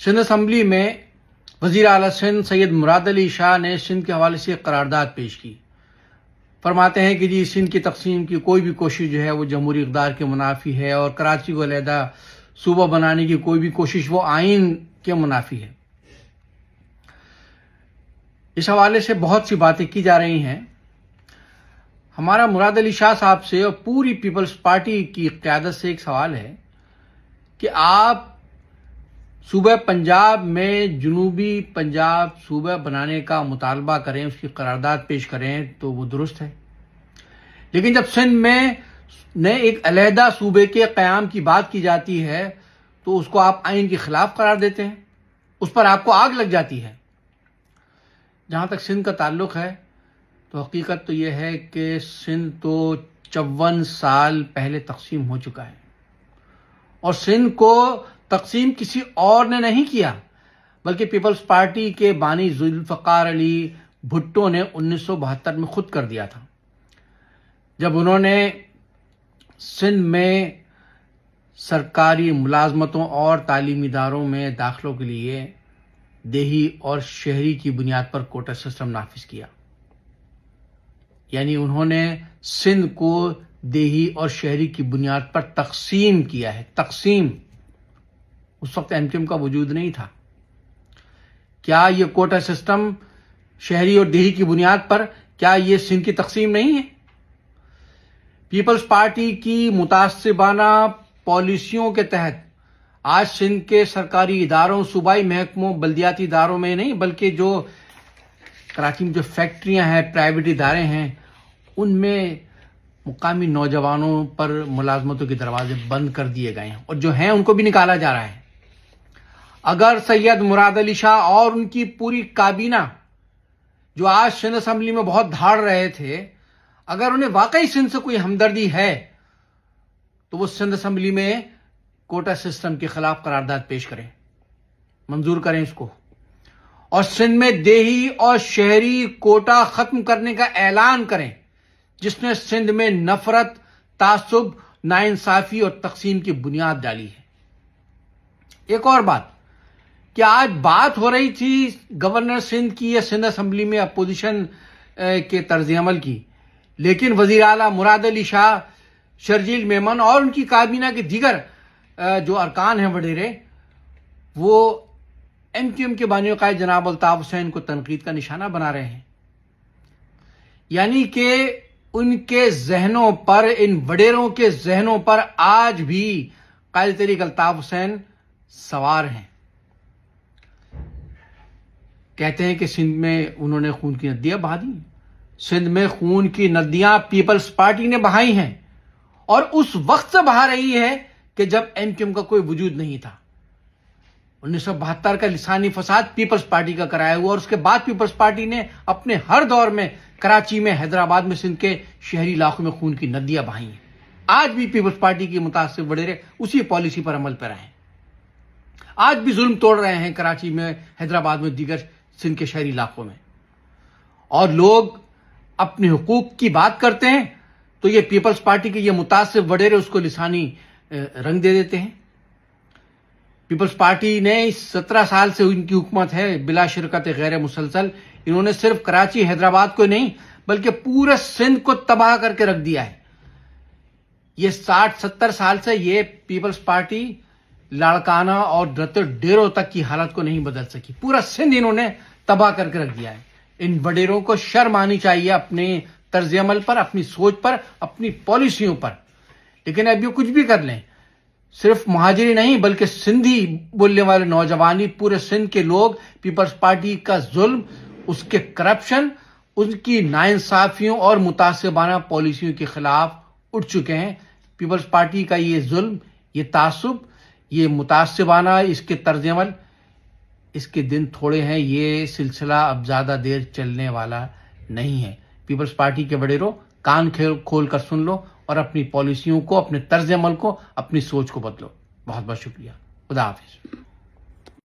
Sindh assembly میں وزیر اعلیٰ سندھ سید مراد علی شاہ نے سندھ کے حوالے سے ایک قرارداد پیش کی. فرماتے ہیں کہ جی سندھ کی تقسیم کی کوئی بھی کوشش جو ہے وہ جمہوری اقدار کے منافی ہے، اور کراچی کو علیحدہ صوبہ بنانے کی کوئی بھی کوشش وہ آئین کے منافی ہے. اس حوالے سے بہت سی باتیں کی جا رہی ہیں. ہمارا مراد علی شاہ صاحب سے اور پوری پیپلز پارٹی کی قیادت سے ایک سوال ہے کہ آپ صوبہ پنجاب میں جنوبی پنجاب صوبہ بنانے کا مطالبہ کریں، اس کی قرارداد پیش کریں تو وہ درست ہے، لیکن جب سندھ میں نئے ایک علیحدہ صوبے کے قیام کی بات کی جاتی ہے تو اس کو آپ آئین کے خلاف قرار دیتے ہیں، اس پر آپ کو آگ لگ جاتی ہے. جہاں تک سندھ کا تعلق ہے تو حقیقت تو یہ ہے کہ سندھ تو 54 سال پہلے تقسیم ہو چکا ہے، اور سندھ کو تقسیم کسی اور نے نہیں کیا بلکہ پیپلز پارٹی کے بانی ذوالفقار علی بھٹو نے 1972 میں خود کر دیا تھا، جب انہوں نے سندھ میں سرکاری ملازمتوں اور تعلیمی اداروں میں داخلوں کے لیے دیہی اور شہری کی بنیاد پر کوٹا سسٹم نافذ کیا. یعنی انہوں نے سندھ کو دیہی اور شہری کی بنیاد پر تقسیم کیا ہے. تقسیم اس وقت ایم کیو ایم کا وجود نہیں تھا. کیا یہ کوٹا سسٹم شہری اور دیہی کی بنیاد پر، کیا یہ سندھ کی تقسیم نہیں ہے؟ پیپلز پارٹی کی متعصبانہ پالیسیوں کے تحت آج سندھ کے سرکاری اداروں، صوبائی محکموں، بلدیاتی اداروں میں نہیں بلکہ جو کراچی میں جو فیکٹریاں ہیں، پرائیویٹ ادارے ہیں، ان میں مقامی نوجوانوں پر ملازمتوں کے دروازے بند کر دیے گئے ہیں، اور جو ہیں ان کو بھی نکالا جا رہا ہے. اگر سید مراد علی شاہ اور ان کی پوری کابینہ جو آج سندھ اسمبلی میں بہت دھاڑ رہے تھے، اگر انہیں واقعی سندھ سے کوئی ہمدردی ہے تو وہ سندھ اسمبلی میں کوٹا سسٹم کے خلاف قرارداد پیش کریں، منظور کریں اس کو، اور سندھ میں دیہی اور شہری کوٹا ختم کرنے کا اعلان کریں، جس نے سندھ میں نفرت، تعصب، ناانصافی اور تقسیم کی بنیاد ڈالی ہے. ایک اور بات کہ آج بات ہو رہی تھی گورنر سندھ کی یا سندھ اسمبلی میں اپوزیشن کے طرز عمل کی، لیکن وزیر اعلیٰ مراد علی شاہ، شرجیل میمن اور ان کی کابینہ کے دیگر جو ارکان ہیں وڈیرے، وہ ایم کیو ایم کے بانی قائد جناب الطاف حسین کو تنقید کا نشانہ بنا رہے ہیں. یعنی کہ ان کے ذہنوں پر، ان وڈیروں کے ذہنوں پر آج بھی قائد تحریک الطاف حسین سوار ہیں. کہتے ہیں کہ سندھ میں انہوں نے خون کی ندیاں بہا دی. سندھ میں خون کی ندیاں پیپلز پارٹی نے بہائی ہیں، اور اس وقت سے بہا رہی ہے کہ جب ایم کیو ایم کا کوئی وجود نہیں تھا. 1972 کا لسانی فساد پیپلز پارٹی کا کرایا ہوا، اور اس کے بعد پیپلز پارٹی نے اپنے ہر دور میں کراچی میں، حیدرآباد میں، سندھ کے شہری علاقوں میں خون کی ندیاں بہائی ہیں. آج بھی پیپلز پارٹی کے متعصب وڈیرے اسی پالیسی پر عمل پر ہیں. آج بھی ظلم توڑ رہے ہیں کراچی میں، حیدرآباد میں، دیگر سندھ کے شہری علاقوں میں. اور لوگ اپنے حقوق کی بات کرتے ہیں تو یہ پیپلز پارٹی کے یہ متعصب وڈیرے اس کو لسانی رنگ دے دیتے ہیں. پیپلز پارٹی نے 17 سال سے ان کی حکومت ہے بلا شرکت غیر مسلسل. انہوں نے صرف کراچی، حیدرآباد کو نہیں بلکہ پورے سندھ کو تباہ کر کے رکھ دیا ہے. یہ 60-70 سال سے یہ پیپلز پارٹی لاڑکانہ اور ڈیروں تک کی حالت کو نہیں بدل سکی. پورا سندھ انہوں نے تباہ کر کے رکھ دیا ہے. ان وڈیروں کو شرم آنی چاہیے اپنے طرز عمل پر، اپنی سوچ پر، اپنی پالیسیوں پر. لیکن اب یہ کچھ بھی کر لیں، صرف مہاجری نہیں بلکہ سندھی بولنے والے نوجوانی، پورے سندھ کے لوگ پیپلز پارٹی کا ظلم، اس کے کرپشن، ان کی ناانصافیوں اور متعصبانہ پالیسیوں کے خلاف اٹھ چکے ہیں. پیپلز پارٹی کا یہ ظلم، یہ تعصب، یہ متعصبانہ اس کے طرز عمل، اس کے دن تھوڑے ہیں. یہ سلسلہ اب زیادہ دیر چلنے والا نہیں ہے. پیپلز پارٹی کے وڈیروں، کان کھول کر سن لو اور اپنی پالیسیوں کو، اپنے طرز عمل کو، اپنی سوچ کو بدلو. بہت بہت شکریہ. خدا حافظ.